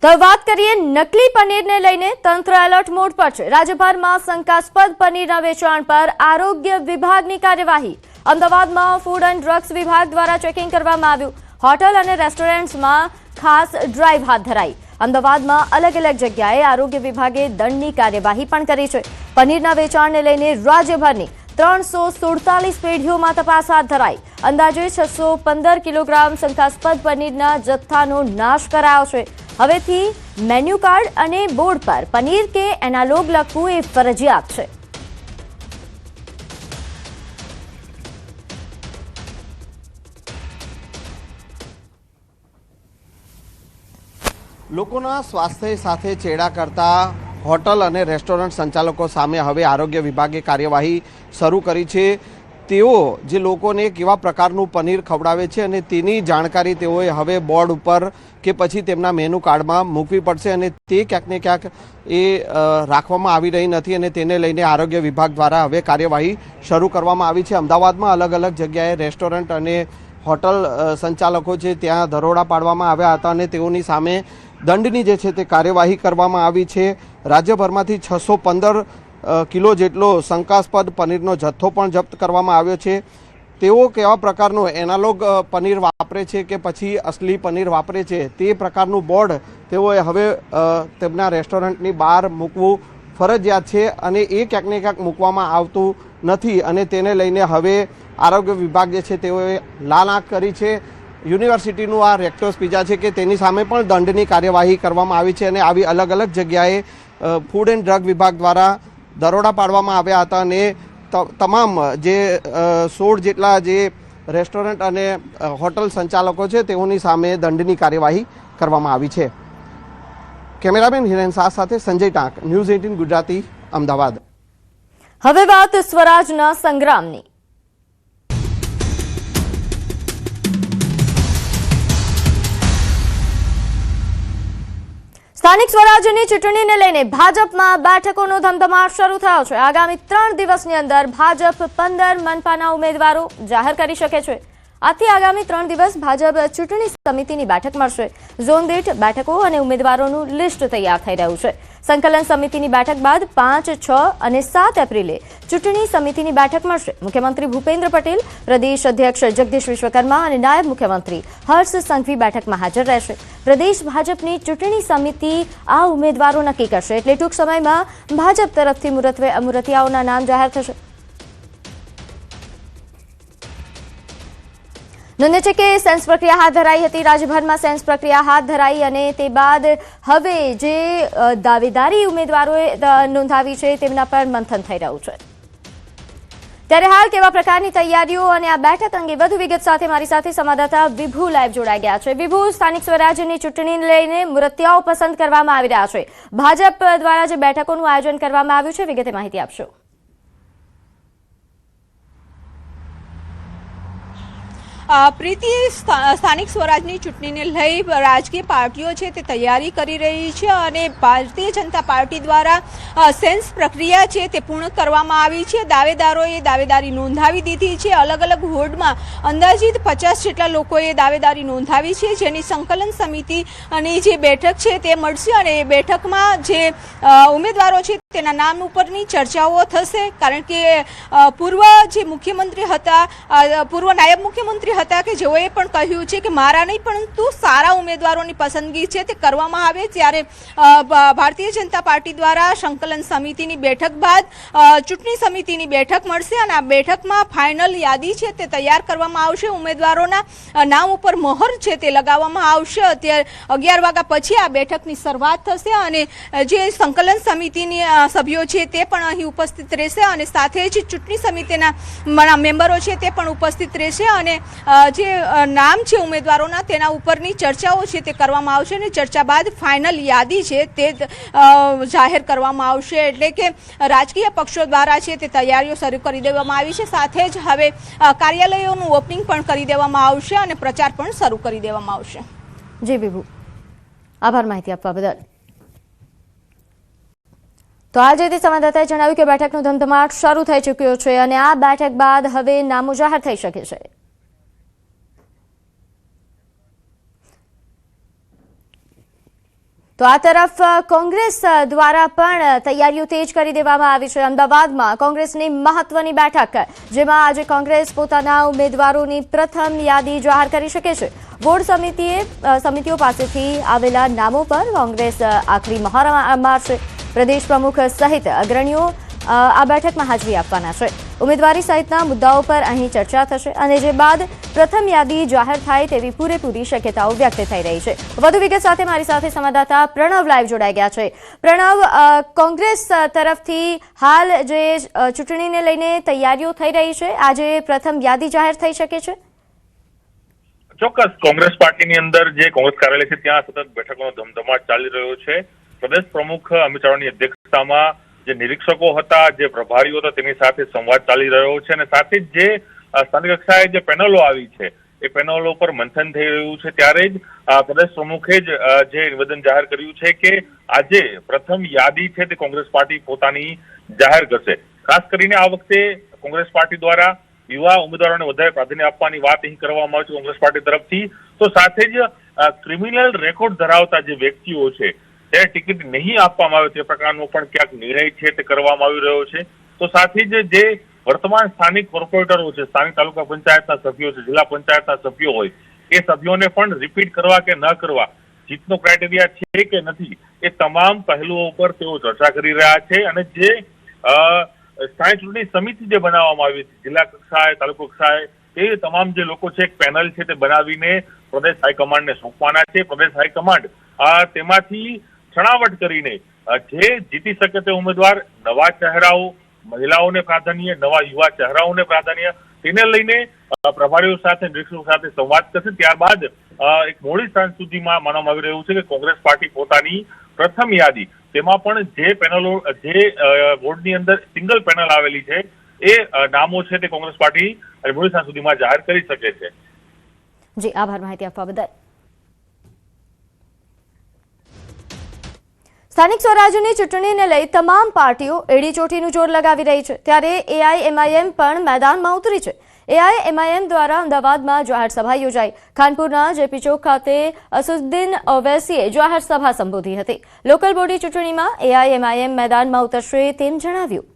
તો વાત કરીએ નકલી પનીરને લઈને તંત્ર એલર્ટ મોડ પર છે। રાજ્યભરમાં શંકાસ્પદ પનીરના વેચાણ પર આરોગ્ય વિભાગની કાર્યવાહી। અમદાવાદમાં ફૂડ એન્ડ ડ્રગ્સ વિભાગ દ્વારા ચેકિંગ કરવામાં આવ્યું। હોટલ અને રેસ્ટોરન્ટ્સમાં ખાસ ડ્રાઈવ હાથ ધરાઈ। અમદાવાદમાં અલગ અલગ જગ્યાએ આરોગ્ય વિભાગે દંડની કાર્યવાહી પણ કરી છે। પનીરના વેચાણને લઈને રાજ્યભરની 347 પેઢીઓમાં તપાસ હાથ ધરાઈ। અંદાજે 615 કિલોગ્રામ શંકાસ્પદ પનીરના જથ્થાનો નાશ કરાયો છે। હવેથી મેન્યુ કાર્ડ અને બોર્ડ પર પનીર કે એનાલોગ લખવું એ ફરજિયાત છે। લોકોના સ્વાસ્થ્ય સાથે ચેડા કરતા હોટલ અને રેસ્ટોરન્ટ સંચાલકો સામે હવે આરોગ્ય વિભાગે કાર્યવાહી શરૂ કરી છે। તેઓ જે લોકોને કેવા પ્રકારનું પનીર ખવડાવે છે અને તેની જાણકારી તેઓએ હવે બોર્ડ ઉપર કે પછી તેમના મેનુ કાર્ડમાં મૂકવી પડશે અને તે ક્યાંક ને ક્યાંક એ રાખવામાં આવી રહી નથી અને તેને લઈને આરોગ્ય વિભાગ દ્વારા હવે કાર્યવાહી શરૂ કરવામાં આવી છે। અમદાવાદમાં અલગ અલગ જગ્યાએ રેસ્ટોરન્ટ અને હોટલ સંચાલકો છે ત્યાં દરોડા પાડવામાં આવ્યા હતા અને તેઓની સામે દંડની જે છે તે કાર્યવાહી કરવામાં આવી છે। રાજ્યભરમાંથી 615 કિલો જેટલો શંકાસ્પદ પનીરનો જથ્થો પણ જપ્ત કરવામાં આવ્યો છે। તેઓ કેવા પ્રકારનું એનાલોગ પનીર વાપરે છે કે પછી અસલી પનીર વાપરે છે તે પ્રકારનું બોર્ડ તેઓએ હવે તેમના રેસ્ટોરન્ટની બહાર મૂકવું ફરજિયાત છે અને એ ક્યાંક ને ક્યાંક મૂકવામાં આવતું નથી અને તેને લઈને હવે આરોગ્ય વિભાગ જે છે તેઓએ લાલ આંખ કરી છે। યુનિવર્સિટીનું આ રેક્ટોસ પિઝા છે કે તેની સામે પણ દંડની કાર્યવાહી કરવામાં આવી છે અને આવી અલગ અલગ જગ્યાએ ફૂડ એન્ડ ડ્રગ વિભાગ દ્વારા દરોડા પાડવામાં આવ્યા હતા અને તમામ જે 16 જેટલા જે રેસ્ટોરન્ટ અને હોટલ સંચાલકો છે તેઓની સામે દંડની કાર્યવાહી કરવામાં આવી છે। કેમેરામેન હિરેન શાહ સાથે સંજય ટાંક, ન્યૂઝ 18 ગુજરાતી, અમદાવાદ। હવે વાત સ્વરાજના સંગ્રામની। સ્થાનિક સ્વરાજ્યની ચૂંટણીને લઈને ભાજપમાં બેઠકોનો ધમધમાટ શરૂ થયો છે। આગામી 3 દિવસની અંદર ભાજપ 15 મનપાના ઉમેદવારો જાહેર કરી શકે છે। આથી આગામી 3 દિવસ ભાજપ ચૂંટણી સમિતિની બેઠક મળશે। ઝોન દીઠ બેઠકો અને ઉમેદવારોનું લિસ્ટ તૈયાર થઈ રહ્યું છે। સંકલન સમિતિની બેઠક બાદ 5, 6 અને 7 એપ્રિલે ચૂંટણી સમિતિની બેઠક મળશે। મુખ્યમંત્રી ભૂપેન્દ્ર પટેલ, પ્રદેશ અધ્યક્ષ જગદીશ વિશ્વકર્મા અને નાયબ મુખ્યમંત્રી હર્ષ સંઘવી બેઠકમાં હાજર રહેશે। પ્રદેશ ભાજપની ચૂંટણી સમિતિ આ ઉમેદવારો નક્કી કરશે એટલે ટૂંક સમયમાં ભાજપ તરફથી મુરત્વે અમુરતિયાઓના નામ જાહેર થશે। નોંધે છે કે સેન્સ પ્રક્રિયા હાથ ધરાઈ હતી। રાજ્યભરમાં સેન્સ પ્રક્રિયા હાથ ધરાઈ અને તે બાદ હવે જે દાવેદારી ઉમેદવારોએ નોંધાવી છે તેમના પર મંથન થઈ રહ્યું છે। ત્યારે હાલ કેવા પ્રકારની તૈયારીઓ અને આ બેઠક અંગે વધુ વિગત સાથે મારી સાથે સંવાદદાતા વિભુ લાઈવ જોડાઈ ગયા છે। વિભુ, સ્થાનિક સ્વરાજ્યની ચૂંટણીને લઈને મુરત્તિયાઓ પસંદ કરવામાં આવી રહ્યા છે। ભાજપ દ્વારા જે બેઠકોનું આયોજન કરવામાં આવ્યું છે, વિગતે માહિતી આપશો। પ્રીતિ, સ્થાનિક સ્વરાજની ચૂંટણીને લઈ રાજકીય પાર્ટીઓ છે તે તૈયારી કરી રહી છે અને ભારતીય જનતા પાર્ટી દ્વારા સેન્સ પ્રક્રિયા છે તે પૂર્ણ કરવામાં આવી છે। દાવેદારોએ દાવેદારી નોંધાવી દીધી છે। અલગ અલગ વોર્ડમાં અંદાજિત 50 જેટલા લોકોએ દાવેદારી નોંધાવી છે, જેની સંકલન સમિતિની જે બેઠક છે તે મળશે અને એ બેઠકમાં જે ઉમેદવારો છે તેના નામ ઉપરની ચર્ચાઓ થશે। કારણ કે પૂર્વ જે મુખ્યમંત્રી હતા, પૂર્વ નાયબ મુખ્યમંત્રી હતા કે જેઓએ પણ કહ્યું છે કે મારા નહીં પરંતુ સારા ઉમેદવારોની પસંદગી છે તે કરવામાં આવે। ત્યારે ભારતીય જનતા પાર્ટી દ્વારા સંકલન સમિતિની બેઠક બાદ ચૂંટણી સમિતિની બેઠક મળશે અને આ બેઠકમાં ફાઇનલ યાદી છે તે તૈયાર કરવામાં આવશે। ઉમેદવારોના નામ ઉપર મહોર છે તે લગાવવામાં આવશે। અત્યારે 11 વાગ્યા પછી આ બેઠકની શરૂઆત થશે અને જે સંકલન સમિતિની સભ્યો છે તે પણ અહીં ઉપસ્થિત રહેશે અને સાથે જ ચૂંટણી સમિતિના મેમ્બરો છે તે પણ ઉપસ્થિત રહેશે અને જે નામ છે ઉમેદવારોના તેના ઉપરની ચર્ચાઓ છે તે કરવામાં આવશે અને ચર્ચા બાદ ફાઇનલ યાદી છે તે જાહેર કરવામાં આવશે। એટલે કે રાજકીય પક્ષો દ્વારા છે તે તૈયારીઓ શરૂ કરી દેવામાં આવી છે। સાથે જ હવે કાર્યાલયોનું ઓપનિંગ પણ કરી દેવામાં આવશે અને પ્રચાર પણ શરૂ કરી દેવામાં આવશે। જી વિભુ, આભાર માહિતી આપવા બદલ। તો આજે તે સંવાદદાતાએ જણાવ્યું કે બેઠકનો ધમધમાટ શરૂ થઈ ચૂક્યો છે અને આ બેઠક બાદ હવે નામો જાહેર થઈ શકે છે। તો આ તરફ કોંગ્રેસ દ્વારા પણ તૈયારીઓ તેજ કરી દેવામાં આવી છે. અમદાવાદમાં કોંગ્રેસની મહત્વની બેઠક, જેમાં આજે કોંગ્રેસ પોતાના ઉમેદવારોની પ્રથમ યાદી જાહેર કરી શકે છે. બોર્ડ સમિતિઓ પાસેથી આવેલા નામો પર કોંગ્રેસ આખરી મહોર મારશે. પ્રદેશ પ્રમુખ સહિત અગ્રણીઓ આ બેઠકમાં હાજરી આપવાના છે. ઉમેદવારી સહિતના મુદ્દાઓ પર અહીં ચર્ચા થશે અને જે બાદ પ્રથમ યાદી જાહેર થાય તેવી પૂરેપૂરી શક્યતાઓ વ્યક્ત થઈ રહી છે. વધુ વિગત સાથે મારી સાથે સંવાદદાતા પ્રણવ લાઈવ જોડાઈ ગયા છે. પ્રણવ, કોંગ્રેસ તરફથી હાલ જે ચૂંટણીને લઈને તૈયારીઓ થઈ રહી છે, આજે પ્રથમ યાદી જાહેર થઈ શકે છે? ચોક્કસ. કોંગ્રેસ પાર્ટીની અંદર જે કોંગ્રેસ કાર્યાલય છે ત્યાં સતત બેઠકોનો ધમધમાટ ચાલી રહ્યો છે. પ્રદેશ પ્રમુખ અમિત ચાવડાની અધ્યક્ષતામાં જે નિરીક્ષકો હતા, જે પ્રભારીઓ હતા, તેની સાથે સંવાદ ચાલી રહ્યો છે અને સાથે જ જે સ્થાનિક કક્ષાએ જે પેનલો આવી છે એ પેનલો પર મંથન થઈ રહ્યું છે. ત્યારે જ પ્રદેશ પ્રમુખે જ જે નિવેદન જાહેર કર્યું છે કે આજે પ્રથમ યાદી છે તે કોંગ્રેસ પાર્ટી પોતાની જાહેર કરશે. ખાસ કરીને આ વખતે કોંગ્રેસ પાર્ટી દ્વારા યુવા ઉમેદવારોને વધારે પ્રાધાન્ય આપવાની વાત અહીં કરવામાં આવી છે કોંગ્રેસ પાર્ટી તરફથી. તો સાથે જ ક્રિમિનલ રેકોર્ડ ધરાવતા જે વ્યક્તિઓ છે તે ટિકિટ નહીં આપવામાં આવે તે પ્રકારનો પણ ક્યાંક નિર્ણય છે તે કરવામાં આવી રહ્યો છે. તો સાથે જ જે વર્તમાન સ્થાનિક કોર્પોરેટરો છે, સ્થાનિક તાલુકા પંચાયતના સભ્યો છે, જિલ્લા પંચાયતના સભ્યો હોય, એ સભ્યોને પણ રિપીટ કરવા કે ન કરવા, જીતનો ક્રાઇટેરિયા છે કે નથી, એ તમામ પહેલુઓ ઉપર તેઓ ચર્ચા કરી રહ્યા છે. અને જે સ્થાનિક ચૂંટણી સમિતિ જે બનાવવામાં આવી છે જિલ્લા કક્ષાએ, તાલુકા કક્ષાએ, એ તમામ જે લોકો છે એક પેનલ છે તે બનાવીને પ્રદેશ હાઈકમાન્ડને સોંપવાના છે. પ્રદેશ હાઈકમાન્ડ તેમાંથી છણાવટ કરીને જે જીતી શકે તે ઉમેદવાર, નવા ચહેરાઓ, મહિલાઓને પ્રાધાન્ય, નવા યુવા ચહેરાઓને પ્રાધાન્ય, તેને લઈને પ્રભારીઓ સાથે, નિરીક્ષકો સાથે સંવાદ કરશે. ત્યારબાદ એક મોડી સાંજ સુધીમાં માનવામાં આવી રહ્યું છે કે કોંગ્રેસ પાર્ટી પોતાની પ્રથમ યાદી, તેમાં પણ જે પેનલો, જે બોર્ડની અંદર સિંગલ પેનલ આવેલી છે એ નામો છે તે કોંગ્રેસ પાર્ટી મોડી સાંજ સુધીમાં જાહેર કરી શકે છે. જી, આભાર માહિતી આપવા બદલ. સ્થાનિક સ્વરાજ્યની ચૂંટણીને લઈ તમામ પાર્ટીઓ એડીચોટીનું જોર લગાવી રહી છે. ત્યારે એઆઈએમઆઈએમ પણ મેદાનમાં ઉતરી છે. એઆઈએમઆઈએમ દ્વારા અમદાવાદમાં જાહેર સભા યોજાઈ. ખાનપુરના જેપી ચોક ખાતે અસદુદ્દીન ઓવૈસીએ જાહેર સભા સંબોધી હતી. લોકલ બોડી ચૂંટણીમાં એઆઈએમઆઈએમ મેદાનમાં ઉતરશે તેમ જણાવ્યું.